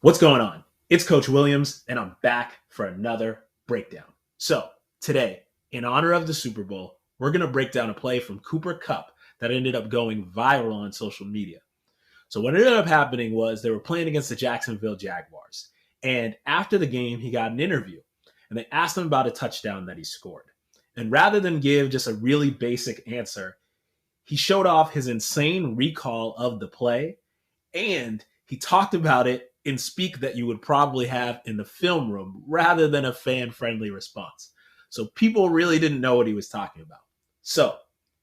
What's going on? It's Coach Williams, and I'm back for another breakdown. So, today, in honor of the Super Bowl, we're going to break down a play from Cooper Kupp that ended up going viral on social media. So, what ended up happening was they were playing against the Jacksonville Jaguars. And after the game, he got an interview, and they asked him about a touchdown that he scored. And rather than give just a really basic answer, he showed off his insane recall of the play, and he talked about it in speak that you would probably have in the film room rather than a fan-friendly response. So people really didn't know what he was talking about. So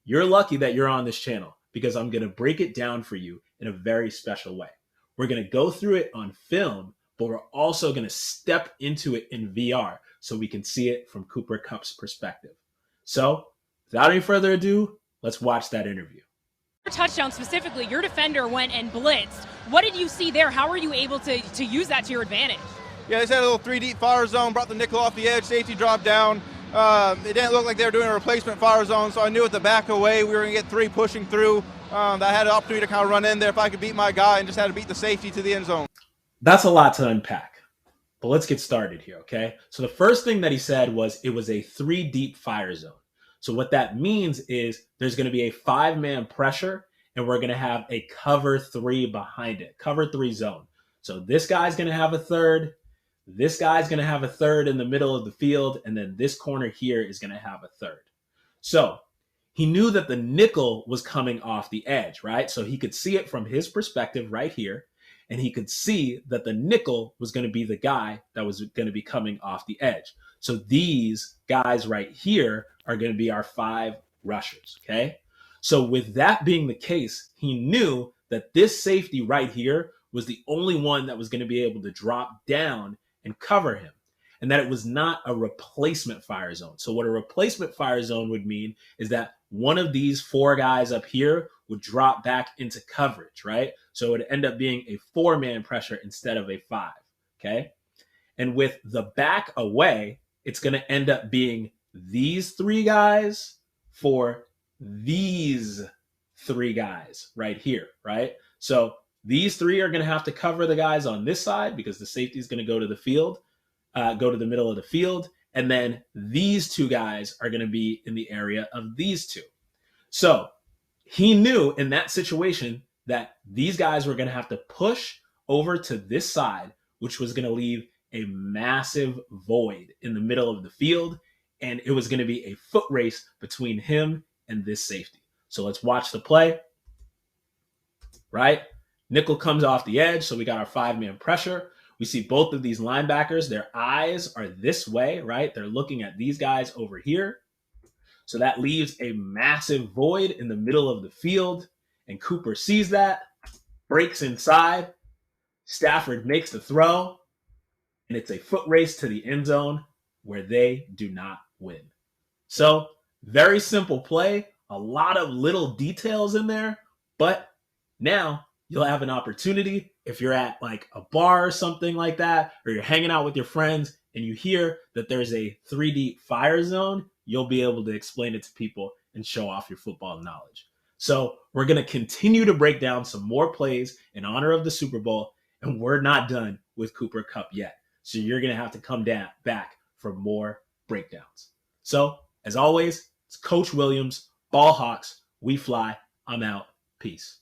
you're lucky that you're on this channel because I'm going to break it down for you in a very special way. We're going to go through it on film, but we're also going to step into it in VR so we can see it from Cooper Kupp's perspective. So without any further ado, let's watch that interview. Touchdown specifically, your defender went and blitzed. What did you see there? How were you able to use that to your advantage? Yeah, they just had a little 3-deep fire zone, brought the nickel off the edge, safety dropped down. It didn't look like they were doing a replacement fire zone, so I knew with the back away we were going to get three pushing through. I had an opportunity to kind of run in there if I could beat my guy and just had to beat the safety to the end zone. That's a lot to unpack, but let's get started here, okay? So the first thing that he said was it was a 3-deep fire zone. So what that means is there's going to be a 5-man pressure, and we're going to have a cover 3 behind it, cover 3 zone. So this guy's going to have a third, this guy's going to have a third in the middle of the field, and then this corner here is going to have a third. So he knew that the nickel was coming off the edge, right? So he could see it from his perspective right here, and he could see that the nickel was going to be the guy that was going to be coming off the edge. So these guys right here are going to be our 5 rushers, okay? So with that being the case, he knew that this safety right here was the only one that was going to be able to drop down and cover him, and that it was not a replacement fire zone. So what a replacement fire zone would mean is that one of these 4 guys up here would drop back into coverage, right? So it would end up being a 4-man pressure instead of a 5, okay? And with the back away, it's going to end up being these 3 guys for these 3 guys right here, right? So these 3 are going to have to cover the guys on this side because the safety is going to go to the field, go to the middle of the field. And then these 2 guys are going to be in the area of these 2. So he knew in that situation that these guys were going to have to push over to this side, which was going to leave a massive void in the middle of the field. And it was going to be a foot race between him and this safety. So let's watch the play, right? Nickel comes off the edge, so we got our 5-man pressure. We see both of these linebackers, their eyes are this way, right? They're looking at these guys over here. So that leaves a massive void in the middle of the field, and Cooper sees that, breaks inside. Stafford makes the throw, and it's a foot race to the end zone where they do not win. So very simple play, a lot of little details in there, but now you'll have an opportunity if you're at like a bar or something like that, or you're hanging out with your friends and you hear that there's a 3D fire zone, you'll be able to explain it to people and show off your football knowledge. So we're going to continue to break down some more plays in honor of the Super Bowl, and we're not done with Cooper Kupp yet. So you're going to have to come back for more breakdowns. So as always, it's Coach Williams, Ball Hawks, we fly. I'm out. Peace.